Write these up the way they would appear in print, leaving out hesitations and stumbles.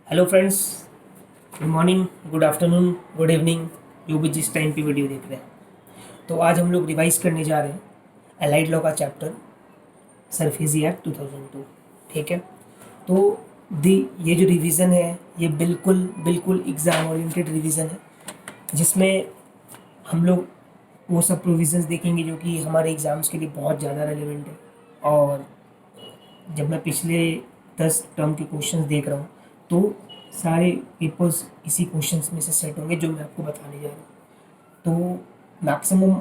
Hello friends, good morning, good afternoon, good evening, जो भी जिस टाइम पे वीडियो देख रहे हैं। तो आज हम लोग रिवाइज करने जा रहे हैं अलाइड लॉ का चैप्टर सरफेसी एक्ट 2002। ठीक है। तो दी ये जो रिवीजन है ये बिल्कुल बिल्कुल एग्ज़ाम ओरिएंटेड रिवीजन है, जिसमें हम लोग वो सब प्रोविजंस देखेंगे जो कि हमारे एग्ज़ाम्स के लिए बहुत ज़्यादा रेलिवेंट है। और जब मैं पिछले 10 टर्म के क्वेश्चंस देख रहा हूँ तो सारे पेपर्स इसी क्वेश्चंस में से सेट होंगे जो मैं आपको बताने जा रहा हूँ। तो maximum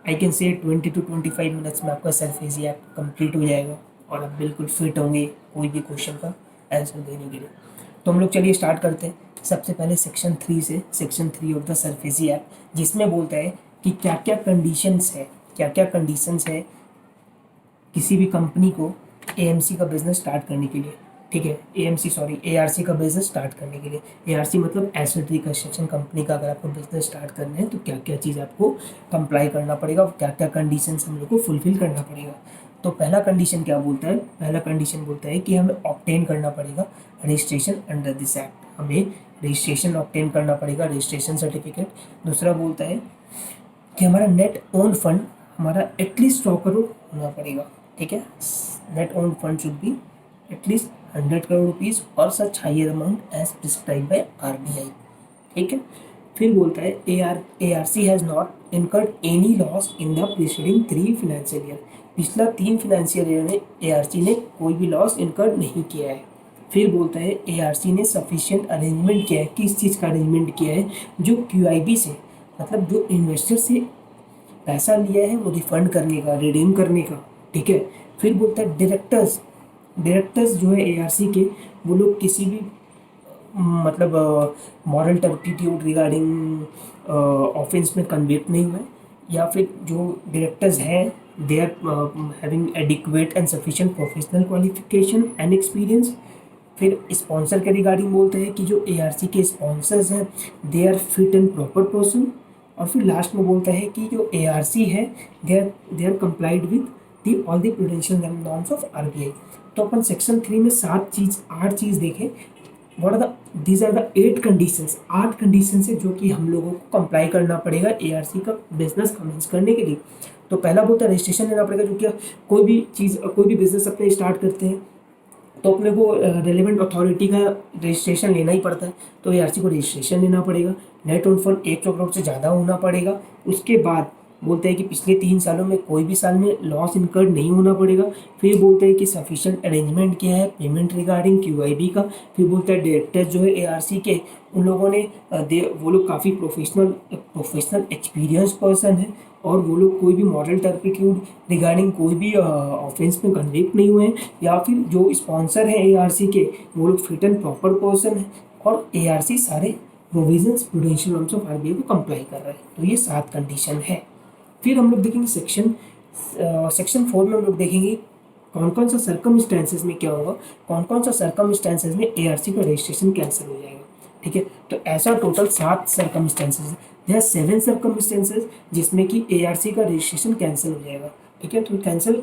I can say 20 to 25 minutes में आपका सरफेसी एक्ट कंप्लीट हो जाएगा और आप बिल्कुल फिट होंगे कोई भी क्वेश्चन का आंसर देने के लिए। तो हम लोग चलिए स्टार्ट करते हैं सबसे पहले सेक्शन 3 से, section 3 of the SARFAESI act, जिसमें बोलता है कि क्या क्या कंडीशंस है किसी भी कंपनी को एएमसी का बिजनेस स्टार्ट करने के लिए। ठीक है, एआरसी का बिजनेस स्टार्ट करने के लिए। एआरसी मतलब एसेट रिकंस्ट्रक्शन कंपनी का अगर आपको बिजनेस स्टार्ट करना है तो क्या क्या चीज़ आपको कंप्लाई करना पड़ेगा, क्या क्या कंडीशंस हम लोग को फुलफिल करना पड़ेगा। तो पहला कंडीशन क्या बोलता है? पहला कंडीशन बोलता है कि हमें ऑब्टेन करना पड़ेगा रजिस्ट्रेशन अंडर दिस एक्ट। हमें रजिस्ट्रेशन ऑब्टेन करना पड़ेगा, रजिस्ट्रेशन सर्टिफिकेट। दूसरा बोलता है कि हमारा नेट ओन फंड हमारा एटलीस्ट 100 करोड़ होना पड़ेगा। ठीक है, net own fund should be at least 100 crore rupees और such higher amount as prescribe by RBI. ठीक है। फिर बोलता है ARC has not incurred any loss in the preceding 3 financial year. पिछला 3 फाइनेंशियल ईयर में एआरसी ने कोई भी लॉस इनकर्ड नहीं किया है। फिर बोलता है एआरसी ने सफिशिएंट अरेंजमेंट किया है। किस चीज़ का अरेंजमेंट किया है? जो क्यूआईबी से, मतलब जो इन्वेस्टर से पैसा लिया है वो रिफंड करने का, रिडीम करने का। ठीक है। फिर बोलता है डायरेक्टर्स जो है एआरसी के, वो लोग किसी भी मतलब मॉरल टर्पिट्यूड रिगार्डिंग ऑफेंस में कन्विक्ट नहीं हुए, या फिर जो डायरेक्टर्स हैं they are having adequate and sufficient professional qualification and experience. फिर स्पॉन्सर के रिगार्डिंग बोलते हैं कि जो एआरसी के स्पॉन्सर्स हैं they are fit and proper person. और फिर लास्ट में बोलता है कि जो एआरसी है they are complied with the all the prudential norms of RBI. तो अपन सेक्शन 3 में 8 चीज़ देखें। What are the these are the 8 conditions. 8 condition है जो कि हम लोगों को कंप्लाई करना पड़ेगा एआरसी का बिजनेस कमेंस करने के लिए। तो पहला बोलता है रजिस्ट्रेशन लेना पड़ेगा, जो कि कोई भी बिजनेस अपने स्टार्ट करते हैं तो अपने को रेलिवेंट अथॉरिटी का रजिस्ट्रेशन लेना ही पड़ता है। तो एआरसी को रजिस्ट्रेशन लेना पड़ेगा। नेट ओन फंड 100 करोड़ से ज़्यादा होना पड़ेगा। उसके बाद बोलते हैं कि पिछले 3 सालों में कोई भी साल में लॉस इनकर्ड नहीं होना पड़ेगा। फिर बोलते हैं कि सफिशिएंट अरेंजमेंट किया है पेमेंट रिगार्डिंग क्यूआईबी का। फिर बोलता है डायरेक्टर्स जो है एआरसी के, उन लोगों ने वो लोग काफ़ी प्रोफेशनल एक्सपीरियंस पर्सन है और वो लोग कोई भी मॉरल टर्पिट्यूड रिगार्डिंग कोई भी ऑफेंस में कन्विक्ट नहीं हुए हैं, या फिर जो स्पॉन्सर हैं एआरसी के वो लोग फिट एंड प्रॉपर पर्सन है और एआरसी सारे provisions prudential norms of RBI को कंप्लाई कर रहे हैं। तो ये 7 कंडीशन है। फिर हम लोग देखेंगे सेक्शन 4 में हम लोग देखेंगे कौन कौन सा सर्कमस्टेंसेस में क्या होगा, कौन कौन सा सर्कमस्टेंसेस में एआरसी का रजिस्ट्रेशन कैंसिल हो जाएगा। ठीक है। तो ऐसा टोटल 7 सर्कमस्टेंसेस है। देयर आर 7 सर्कमस्टेंसेस जिसमें कि एआरसी का रजिस्ट्रेशन कैंसिल हो जाएगा। ठीक है, तो कैंसिल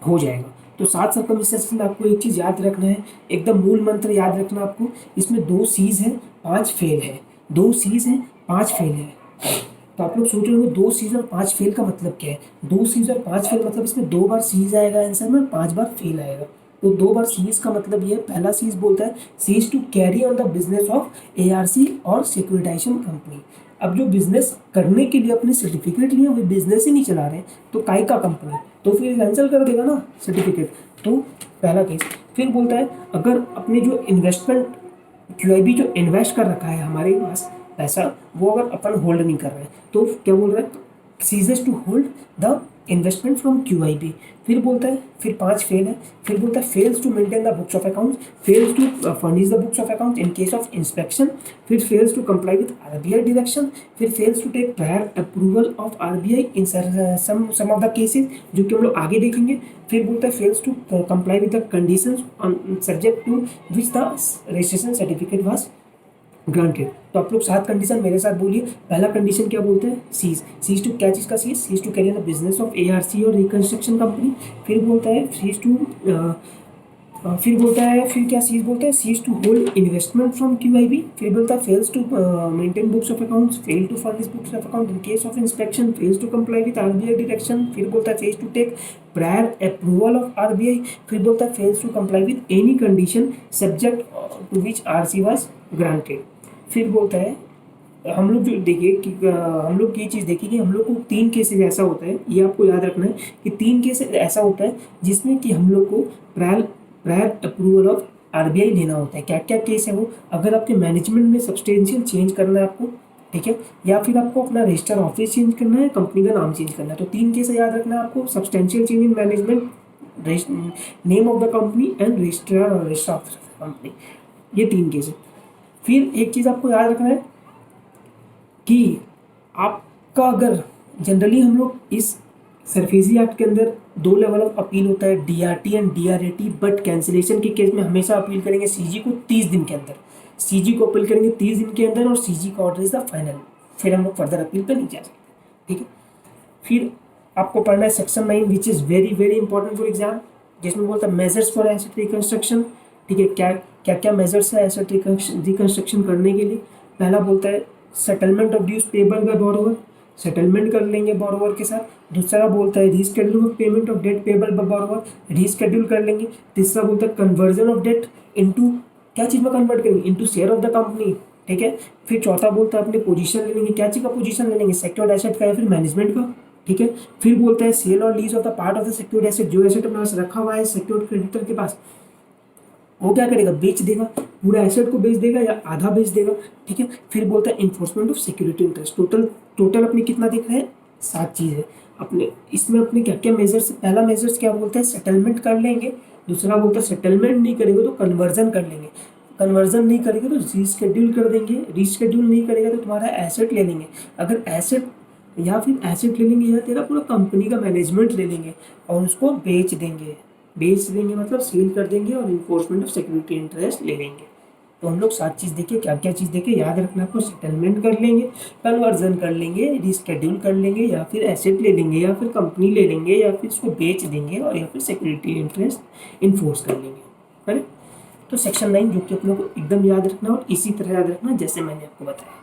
हो जाएगा। तो 7 सर्कमस्टेंसेस में आपको एक चीज़ याद रखना है, एकदम मूल मंत्र याद रखना आपको। इसमें 2 सीज है 5 फेल है, 2 सीज है 5 फेल है। तो आप लोग सोच रहे होंगे 2 सीज और 5 फेल का मतलब क्या है? 2 सीज और 5 फेल मतलब इसमें 2 बार सीज आएगा आंसर में, 5 बार फेल आएगा। तो 2 बार सीज का मतलब ये है, पहला सीज बोलता है cease to carry on the business of ARC और सिक्योरिटाइजेशन कंपनी। अब जो बिजनेस करने के लिए अपने सर्टिफिकेट लिए वे बिजनेस ही नहीं चला रहे तो काय का कंपनी, तो फिर कैंसिल कर देगा ना सर्टिफिकेट। तो पहला केस। फिर बोलता है अगर अपने जो इन्वेस्टमेंट क्यूआईबी जो इन्वेस्ट कर रखा है हमारे पास पैसा, वो अगर अपन होल्ड नहीं कर रहे हैं तो क्या बोल रहा है? Ceases to hold the investment from QIB. फिर बोलता है, फिर 5 फेल है। फिर बोलता है fails to maintain the books of accounts, fails to furnish the books of accounts in case of inspection. फिर fails to comply with RBI direction. फिर fails to take prior approval of RBI in some of the cases, जो कि हम लोग आगे देखेंगे। फिर बोलता है fails to comply with the conditions subject to which the registration certificate was granted. तो आप लोग 7 कंडीशन मेरे साथ बोलिए। पहला कंडीशन क्या बोलते हैं? सीज टू, क्या चीज़ का cease to carry the business of ARC और रिकंस्ट्रक्शन कंपनी। फिर बोलता है सीज टू फिर बोलता है, फिर क्या सीज बोलता है, cease to hold investment from QIB। फिर बोलता है fails to maintain books of accounts, fail to furnish books of account in case of inspection, fails to comply with RBI direction. फिर बोलता है fails to take prior approval of RBI। फिर बोलता है fails to comply with any condition subject to which RC was granted. फिर बोलता है हम लोग जो देखिए कि हम लोग ये चीज़ देखिए कि हम लोग को 3 केसेज ऐसा होता है, ये आपको याद रखना है कि 3 केसेज ऐसा होता है जिसमें कि हम लोग को prior prior approval of RBI लेना होता है। क्या क्या केस है वो, अगर आपके मैनेजमेंट में सब्सटेंशियल चेंज करना है आपको, ठीक है, या फिर आपको अपना रजिस्टर ऑफिस चेंज करना है, कंपनी का नाम चेंज करना है, तो 3 केस याद रखना है आपको, substantial change in management, name of the company and registrar और register office of the company, ये 3 केस है। फिर एक चीज़ आपको याद रखना है कि आपका अगर जनरली हम लोग इस सरफेसी एक्ट के अंदर 2 लेवल ऑफ अपील होता है, DRT and DRAT, but cancellation के केस में हमेशा अपील करेंगे CG को 30 दिन के अंदर, CG को अपील करेंगे 30 दिन के अंदर और CG का ऑर्डर इज द फाइनल, फिर हम लोग फर्दर अपील पर नहीं जा सकते, ठीक है। फिर आपको पढ़ना है section 9 which is very very important for exam, जिसमें बोलता है मेजर्स फॉर एसेट रिकंस्ट्रक्शन, ठीक है, क्या क्या क्या मेजर्स है एसेट रिकंस्ट्रक्शन करने के लिए। पहला बोलता है settlement of dues payable by borrower, settlement कर लेंगे बोरोवर के साथ। दूसरा बोलता है reschedule of payment of debt payable by borrower, reschedule कर लेंगे। तीसरा बोलता है कन्वर्जन ऑफ डेट इनटू, क्या चीज़ में कन्वर्ट करेंगे, into share of the company, ठीक है। फिर चौथा बोलता है अपने पोजीशन ले लेंगे, क्या चीज़ का पोजीशन ले लेंगे, सिक्योर्ड एसेट का या फिर मैनेजमेंट का, ठीक है। फिर बोलता है सेल और lease of the part of the secured asset, जो एसेट अपने पास रखा हुआ है सिक्योर्ड क्रेडिटर के पास, वो क्या करेगा, बेच देगा, पूरा एसेट को बेच देगा या आधा बेच देगा, ठीक है। फिर बोलता है enforcement of security interest, total अपने कितना दिख रहा है, 7 चीज़ है अपने, इसमें अपने क्या क्या मेजर्स, पहला मेजर्स क्या बोलता है, सेटलमेंट कर लेंगे। दूसरा बोलता है सेटलमेंट नहीं करेंगे तो कन्वर्जन कर लेंगे, कन्वर्जन नहीं करेंगे तो रीस्केड्यूल कर देंगे, रीस्केड्यूल नहीं करेगा तो तुम्हारा एसेट ले लेंगे, अगर एसेट या फिर एसेट ले लेंगे या तेरा पूरा कंपनी का मैनेजमेंट ले लेंगे और उसको बेच देंगे, बेच देंगे मतलब सेल कर देंगे और इन्फोर्समेंट ऑफ सिक्योरिटी इंटरेस्ट ले लेंगे। तो हम लोग 7 चीज़ देखिए, क्या क्या चीज़ देखिए, याद रखना आपको, सेटलमेंट कर लेंगे, कन्वर्जन कर लेंगे, रिस्केड्यूल कर लेंगे, या फिर एसेट ले लेंगे, या फिर कंपनी ले लेंगे, या फिर उसको बेच देंगे, और या फिर सिक्योरिटी इंटरेस्ट इन्फोर्स कर लेंगे, करेक्ट। तो सेक्शन 9 जो कि अपने को एकदम याद रखना और इसी तरह याद रखना जैसे मैंने आपको बताया।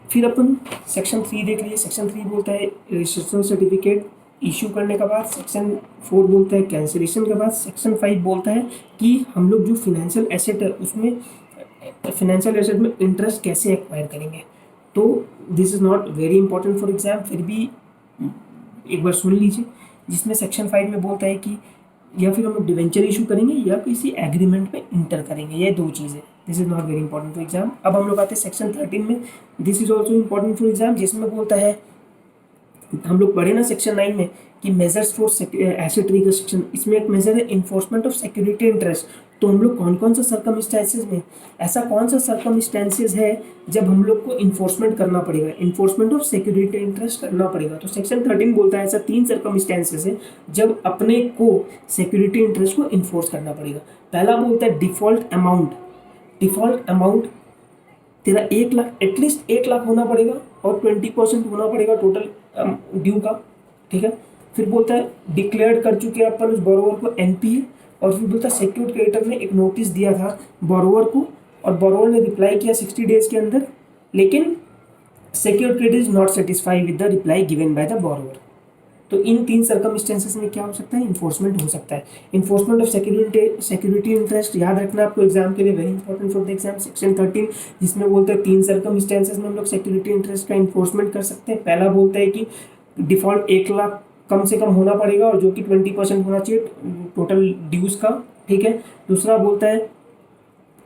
फिर अपन सेक्शन 3 देख लीजिए। सेक्शन 3 बोलता है रजिस्ट्रेशन सर्टिफिकेट इशू करने के बाद, सेक्शन 4 बोलता है कैंसिलेशन के बाद, सेक्शन 5 बोलता है कि हम लोग जो फिनेंशियल एसेट है उसमें, फिनेंशियल एसेट में इंटरेस्ट कैसे एक्वायर करेंगे। तो this is not very important for exam, फिर भी एक बार सुन लीजिए, जिसमें सेक्शन 5 में बोलता है कि या फिर हम लोग डिवेंचर इशू करेंगे या किसी एग्रीमेंट में इंटर करेंगे, ये 2 चीज़ें। This is not very important for exam. अब हम लोग आते हैं सेक्शन 13 में, this is also important for exam, जिसमें बोलता है, हम लोग पढ़े ना सेक्शन 9 में कि मेजर्स फॉर एसेट रिकंस्ट्रक्शन, इसमें एक मेजर है इन्फोर्समेंट ऑफ सिक्योरिटी इंटरेस्ट। तो हम लोग कौन कौन सा सर्कमस्टेंसेज में, ऐसा कौन सा सर्कमस्टेंसेज है जब हम लोग को इन्फोर्समेंट करना पड़ेगा, इन्फोर्समेंट ऑफ सिक्योरिटी इंटरेस्ट करना पड़ेगा। तो सेक्शन 13 बोलता है ऐसा 3 सर्कमस्टेंसेज है जब अपने को सिक्योरिटी इंटरेस्ट को इन्फोर्स करना पड़ेगा। पहला बोलता है डिफॉल्ट अमाउंट, डिफॉल्ट अमाउंट तेरा 1 लाख, एटलीस्ट 1 लाख होना पड़ेगा और 20% होना पड़ेगा टोटल ड्यू का, ठीक है। फिर बोलता है डिक्लेयर कर चुके हैं अपन उस बोरोवर को NPA, और फिर बोलता है सिक्योर्ड क्रेडिटर ने एक नोटिस दिया था बोरोवर को और बोरोवर ने रिप्लाई किया 60 डेज के अंदर, लेकिन secured creditor is not satisfied with the reply given by the borrower. तो इन 3 सर्कमस्टेंसेस में क्या हो सकता है, इन्फोर्समेंट हो सकता है। इन्फोर्समेंट ऑफ सिक्योरिटी इंटरेस्ट याद रखना आपको एग्जाम के लिए, very important for the exam. Section 13 जिसमें बोलते हैं 3 सर्कमस्टेंसेस में हम लोग सिक्योरिटी इंटरेस्ट का इन्फोर्समेंट कर सकते हैं। पहला बोलता है कि डिफॉल्ट 1 लाख कम से कम होना पड़ेगा और जो कि 20% होना चाहिए टोटल ड्यूज का, ठीक है। दूसरा बोलता है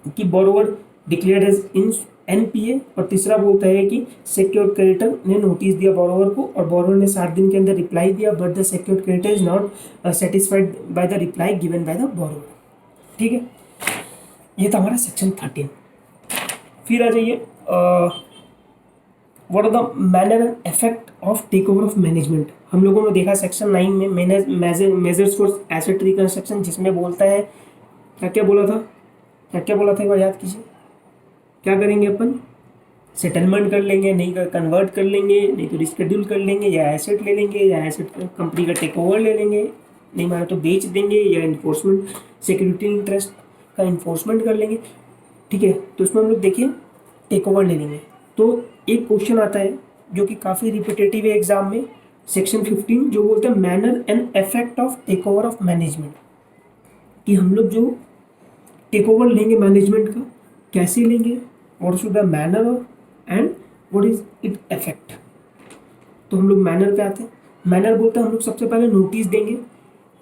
कि borrower declared as in NPA, और तीसरा बोलता है कि सिक्योर्ड क्रेडिटर ने नोटिस दिया बोरोवर को और बोरोवर ने 60 दिन के अंदर रिप्लाई दिया, but the secured creditor is not satisfied by the reply given by the borrower, ठीक है। ये था हमारा सेक्शन 13। फिर आ जाइए what are the manner and effect of take over of management. हम लोगों ने देखा सेक्शन 9 में मेजर्स फॉर एसेट रिकंस्ट्रक्शन, जिसमें बोलता है क्या क्या बोला था, क्या क्या बोला था, एक बार याद कीजिए। क्या करेंगे अपन, सेटलमेंट कर लेंगे, नहीं कर कन्वर्ट कर लेंगे, नहीं तो रिस्केड्यूल कर लेंगे, या एसेट ले लेंगे, या एसेट कंपनी का टेक ओवर ले लेंगे, नहीं माना तो बेच देंगे या इन्फोर्समेंट सिक्योरिटी इंटरेस्ट का इन्फोर्समेंट कर लेंगे। ठीक है, तो इसमें हम लोग देखिए टेक ओवर ले लेंगे। तो एक क्वेश्चन आता है जो कि काफ़ी रिपीटेटिव है एग्जाम में, सेक्शन 15 जो बोलते हैं manner and effect of take over of management, कि हम लोग जो टेक ओवर लेंगे मैनेजमेंट का कैसे लेंगे, what should the manner and what is it effect. तो हम लोग मैनर पे आते हैं। मैनर बोलते हैं हम लोग सबसे पहले नोटिस देंगे,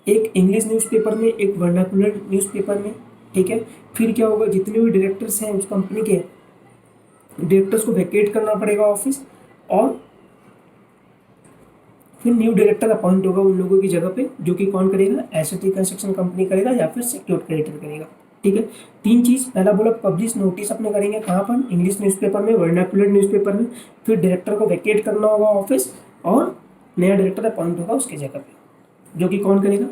एक इंग्लिश न्यूज़पेपर में, एक वर्नाकुलर न्यूज़पेपर में। ठीक है, फिर क्या होगा, जितने भी डायरेक्टर्स हैं उस कंपनी के डायरेक्टर्स को वैकेट करना पड़ेगा ऑफिस, और फिर न्यू डायरेक्टर अपॉइंट होगा उन लोगों की जगह पे, जो कि कौन करेगा, एसेट रिकंस्ट्रक्शन कंपनी करेगा या फिर सिक्योर्ड क्रेडिटर करेगा। ठीक है, तीन चीज़, पहला बोला पब्लिश नोटिस अपने करेंगे कहाँ पर, इंग्लिश न्यूज़पेपर में, वर्नाकुलर न्यूज़पेपर में, फिर डायरेक्टर को वैकेट करना होगा ऑफिस और नया डायरेक्टर अपॉइंट होगा उसकी जगह पे, जो कि कौन करेगा,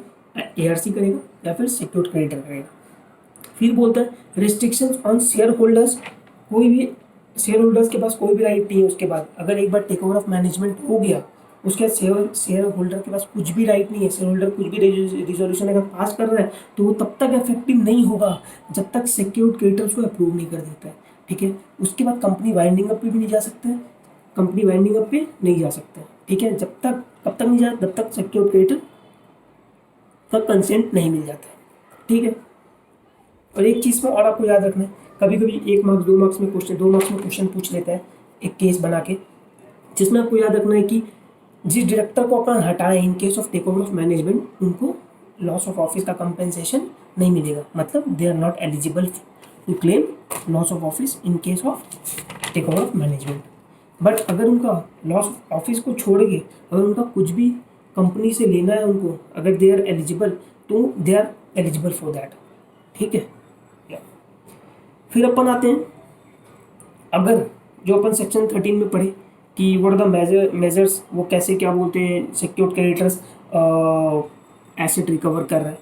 एआरसी करेगा या फिर सिक्योर्ड क्रेडिटर करेगा। फिर बोलता है रिस्ट्रिक्शंस ऑन शेयर होल्डर्स, कोई भी शेयर होल्डर्स के पास कोई भी राइट नहीं है उसके बाद, अगर एक बार टेक ओवर ऑफ मैनेजमेंट हो गया उसके बाद शेयर होल्डर के पास कुछ भी राइट नहीं है। शेयर होल्डर कुछ भी रिजोल्यूशन अगर पास कर रहा है तो वो तब तक इफेक्टिव नहीं होगा जब तक सिक्योर्ड क्रेडिटर्स को अप्रूव नहीं कर देता है। ठीक है, उसके बाद कंपनी वाइंडिंग अप पे भी नहीं जा सकता है, कंपनी वाइंडिंग अप पे नहीं जा सकता है। ठीक है, जब तक कब तक नहीं जा, जब तक सिक्योर्ड क्रेडिटर का कंसेंट नहीं मिल जाता है। ठीक है, और एक चीज़ में और आपको याद रखना है, कभी कभी 1 मार्क्स 2 मार्क्स में क्वेश्चन, 2 मार्क्स में क्वेश्चन पूछ लेता है एक केस बना के, जिसमें आपको याद रखना है कि जिस डायरेक्टर को अपन हटाएं in case of take over of management, उनको लॉस ऑफ ऑफिस का कंपेंसेशन नहीं मिलेगा, मतलब they are not eligible to claim loss of office in case of take over of management. But अगर उनका लॉस ऑफ ऑफिस को छोड़ के अगर उनका कुछ भी कंपनी से लेना है उनको, अगर दे आर एलिजिबल तो they are eligible for that. ठीक है, फिर अपन आते हैं, अगर जो अपन सेक्शन 13 में पढ़े कि व्हाट आर द मेजर्स, वो कैसे क्या बोलते हैं सिक्योर्ड क्रेडिटर्स एसेट रिकवर कर रहा है।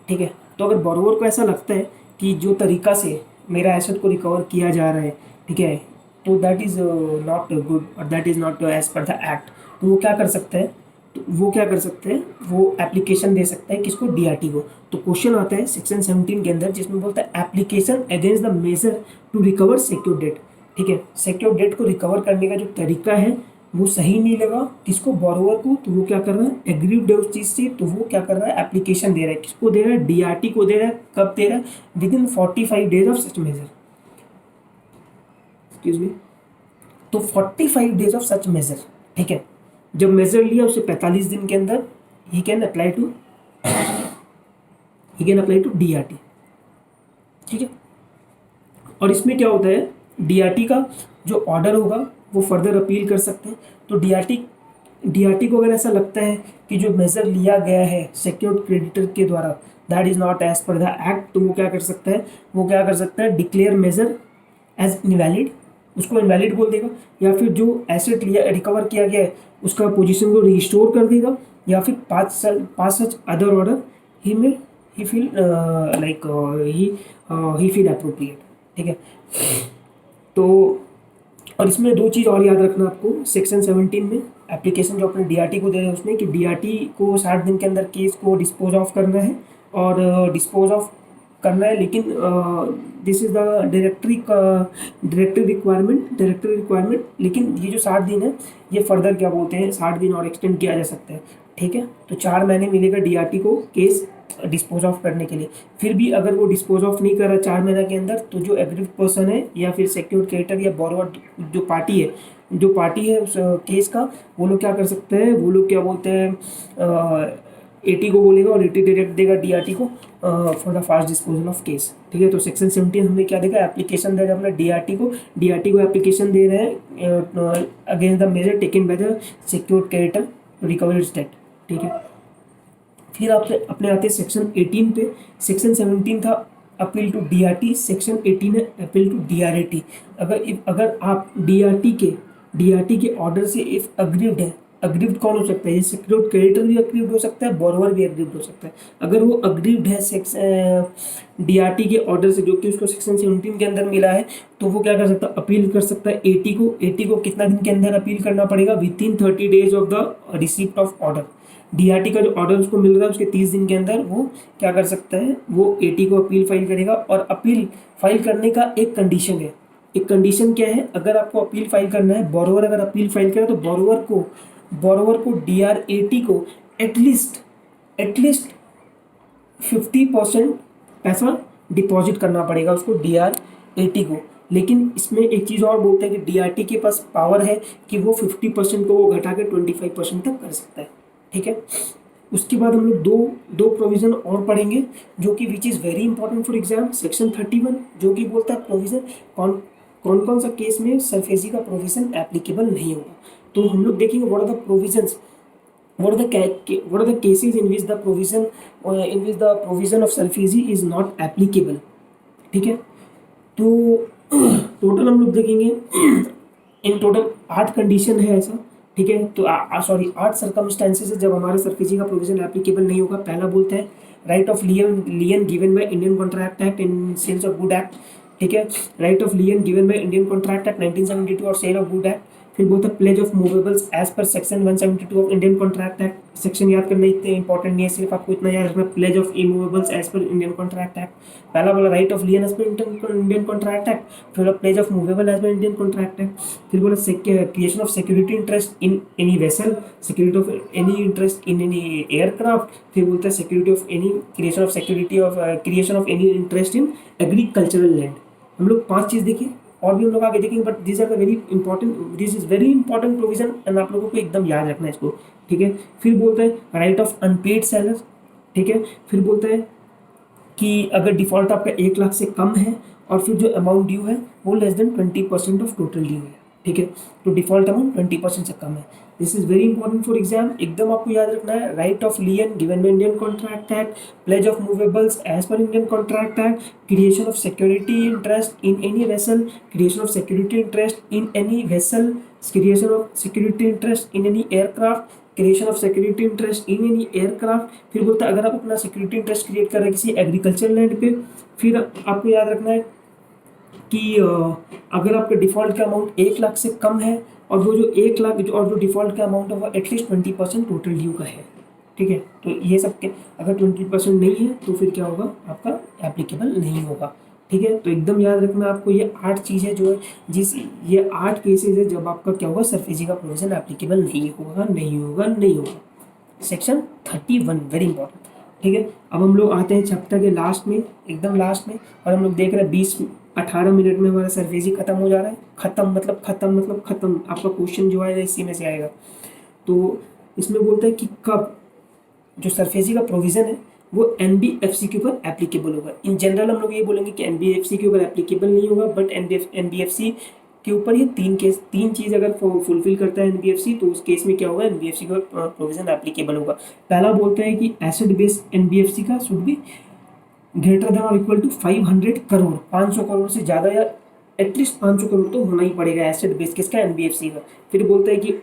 ठीक है, तो अगर बोरोवर को ऐसा लगता है कि जो तरीका से मेरा एसेट को रिकवर किया जा रहा है, ठीक है, तो दैट इज़ नॉट गुड और that is not as per the act, तो वो क्या कर सकता है, तो वो क्या कर सकते हैं, वो एप्लीकेशन दे सकता है किसको, डीआरटी को। तो क्वेश्चन आता है सेक्शन 17 के अंदर जिसमें बोलता है application against the measure to recover secure debt. ठीक है, सिक्योर डेट को रिकवर करने का जो तरीका है वो सही नहीं लगा किसको, बोरोवर को, तो वो क्या कर रहा है, एग्रीव्ड है उस चीज़ से, तो वो क्या कर रहा है, एप्लीकेशन दे रहा है, किसको दे रहा है, डीआरटी को दे रहा है। कब दे रहा है, within 45 days of such measure, excuse me, तो 45 डेज ऑफ सच मेजर। ठीक है, जब मेजर लिया उससे 45 दिन के अंदर ही कैन अप्लाई टू डीआरटी। ठीक है, और इसमें क्या होता है, डीआरटी का जो ऑर्डर होगा वो फर्दर अपील कर सकते हैं। तो डीआरटी को अगर ऐसा लगता है कि जो मेजर लिया गया है सिक्योर्ड क्रेडिटर के द्वारा that is not as per the act, तो वो क्या कर सकता है, डिक्लेयर मेजर एज इनवैलिड, उसको इनवैलिड बोल देगा, या फिर जो एसेट लिया रिकवर किया गया है उसका पोजीशन को रिस्टोर कर देगा, या फिर पास सच अदर ऑर्डर ही फील अप्रोप्रिएट। ठीक है, तो और इसमें 2 चीज़ और याद रखना आपको, सेक्शन 17 में एप्लीकेशन जो अपने डीआरटी को दे रहे हैं उसमें कि डीआरटी को 60 दिन के अंदर केस को डिस्पोज ऑफ करना है, और डिस्पोज ऑफ करना है, लेकिन this is the directory requirement, लेकिन ये जो 60 दिन है ये फर्दर क्या बोलते हैं 60 दिन और एक्सटेंड किया जा सकता है। ठीक है, तो 4 महीने मिलेगा डीआरटी को केस डिस्पोज ऑफ करने के लिए। फिर भी अगर वो डिस्पोज ऑफ नहीं कर रहा 4 महीने के अंदर, तो जो एग्रीव्ड पर्सन है या फिर सिक्योर्ड क्रेडिटर या बोरोवर जो पार्टी है उस केस का, वो लोग क्या कर सकते हैं, वो लोग क्या बोलते हैं एटी को बोलेगा और एटी डायरेक्ट देगा डीआरटी को for the fast disposal of case. ठीक है, तो सेक्शन 17 हमने क्या देखा, एप्लीकेशन दे रहे हैं अपना डीआरटी को एप्लीकेशन दे रहे हैं against the measure taken by the secured creditor recovery debt. ठीक है, फिर आप अपने आते हैं सेक्शन 18 पे। सेक्शन 17 था अपील टू डीआरटी, सेक्शन 18 है अपील टू डीआरटी। अगर आप डीआरटी के ऑर्डर से इफ अग्रीव्ड है, अग्रीव्ड कौन हो सकता है, ये सिक्योर्ड क्रेडिटर भी अग्रीव्ड हो सकता है, बोरोवर भी अग्रीव्ड हो सकता है। अगर वो अग्रीव्ड है डीआरटी के ऑर्डर से जो कि उसको सेक्शन 17 के अंदर मिला है, तो वो क्या कर सकता है, अपील कर सकता है एटी को कितना दिन के अंदर अपील करना पड़ेगा, with in 30 days of the receipt of order. DRT का जो ऑर्डर उसको मिल रहा है उसके 30 दिन के अंदर वो क्या कर सकता है, वो एटी को अपील फाइल करेगा। और अपील फाइल करने का एक कंडीशन है। एक कंडीशन क्या है, अगर आपको अपील फाइल करना है, बोरोवर अगर अपील फाइल करे तो बोरोवर को डीआरएटी को एटलीस्ट 50% पैसा डिपॉजिट करना पड़ेगा उसको, डीआरएटी को। लेकिन इसमें एक चीज़ और बोलता है कि डीआरटी के पास पावर है कि वो 50% को वो घटा के 25% तक कर सकता है। ठीक है, उसके बाद हम लोग दो प्रोविज़न और पढ़ेंगे जो कि which is very important for exam, section 31 जो कि बोलता है प्रोविज़न कौन सा केस में सरफेसी का प्रोविज़न एप्लीकेबल नहीं होगा। तो हम लोग देखेंगे what are the provisions, what are the cases in which the provision of SARFAESI is not applicable। ठीक है, तो टोटल हम लोग देखेंगे इन टोटल 8 कंडीशन है ऐसा। ठीक है, तो 8 सर्कमस्टांसेस है जब हमारे SARFAESI का प्रोविजन एप्लीकेबल नहीं होगा। पहला बोलता है right of lien given by Indian contract act in sales of good act. ठीक है, right of lien given by Indian contract act 1972 और सेल ऑफ गुड एक्ट। फिर बोलता है pledge of movables as per section 172 of Indian contract act. Section याद करना इतने important नहीं है, सिर्फ आपको इतना याद रखना, pledge of immovables as per Indian contract act. पहला बोला right of lien as per Indian contract act, फिर बोला pledge of movable as per Indian contract act. फिर बोला creation of security interest in any vessel, security of any interest in any aircraft. फिर बोलता है security of any creation of any interest in agricultural land. हम लोग 5 चीज़ देखिए, और भी हम लोग आगे देखेंगे, but this are the this is very important provision and आप लोगों को एकदम याद रखना है इसको। ठीक है, फिर बोलता है राइट ऑफ अनपेड सेलर। ठीक है, फिर बोलता है कि अगर डिफॉल्ट आपका 1 लाख से कम है और फिर जो अमाउंट ड्यू है वो less than 20% of total due है। ठीक है, तो डिफॉल्ट अमाउंट 20% से कम है। This is very important for exam, एकदम आपको याद रखना है। Right of lien given by Indian contract act, pledge of movables as per Indian contract act, creation of security interest in any vessel, creation of security interest in any vessel, creation of security interest in any aircraft, creation of security interest in any aircraft. फिर बोलता है अगर आप अपना security interest create कर रहे हैं किसी एग्रीकल्चर लैंड पे, फिर आपको याद रखना है कि अगर आपका डिफ़ॉल्ट का अमाउंट 1 लाख से कम है और वो जो 1 लाख और जो डिफ़ॉल्ट का अमाउंट है वो एटलीस्ट 20% टोटल ड्यू का है। ठीक है, तो ये सब के अगर 20% नहीं है तो फिर क्या होगा, आपका एप्लीकेबल नहीं होगा। ठीक है, तो एकदम याद रखना आपको ये 8 चीज़ें जो है, ये 8 केसेज है जब आपका क्या होगा, SARFAESI का प्रोविजन एप्लीकेबल नहीं होगा। Section 31 very important. ठीक है, अब हम लोग आते हैं चैप्टर के लास्ट में, एकदम लास्ट में, और हम लोग देख रहे हैं 18 मिनट में हमारा SARFAESI खत्म हो जा रहा है। खत्म मतलब खत्म, आपका क्वेश्चन जो आएगा इसी में से आएगा। तो इसमें बोलता है कि कब जो SARFAESI का प्रोविज़न है वो NBFC के ऊपर एप्लीकेबल होगा। इन जनरल हम लोग ये बोलेंगे कि NBFC के ऊपर एप्लीकेबल नहीं होगा, बट NBFC के ऊपर ये 3 चीज़ अगर फुलफिल करता है NBFC, तो उस केस में क्या होगा, NBFC का प्रोविज़न एप्लीकेबल होगा। पहला बोलता है कि एसेट बेस NBFC का शुड बी ग्रेटर देन और इक्वल टू 500 करोड़, 500 करोड़ से ज़्यादा या एटलीस्ट 500 करोड़ तो होना ही पड़ेगा एसेट बेस किसका, NBFC का। फिर बोलता है कि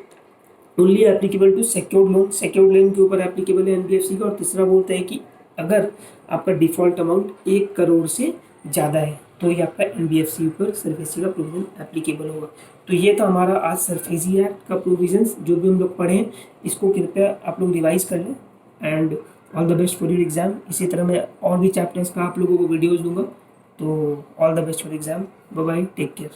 only applicable to secured loan के ऊपर एप्लीकेबल है NBFC का। और तीसरा बोलता है कि अगर आपका डिफ़ॉल्ट अमाउंट 1 करोड़ से ज़्यादा है तो ये आपका NBFC ऊपर SARFAESI का प्रोविज़न एप्लीकेबल होगा। तो ये था हमारा आज SARFAESI एक्ट का प्रोविजंस, जो भी हम लोग पढ़े हैं इसको कृपया आप लोग रिवाइज कर लें। And all the best for your exam. इसी तरह मैं और भी चैप्टर्स का आप लोगों को वीडियोज़ दूंगा। तो all the best for exam, bye bye, take care.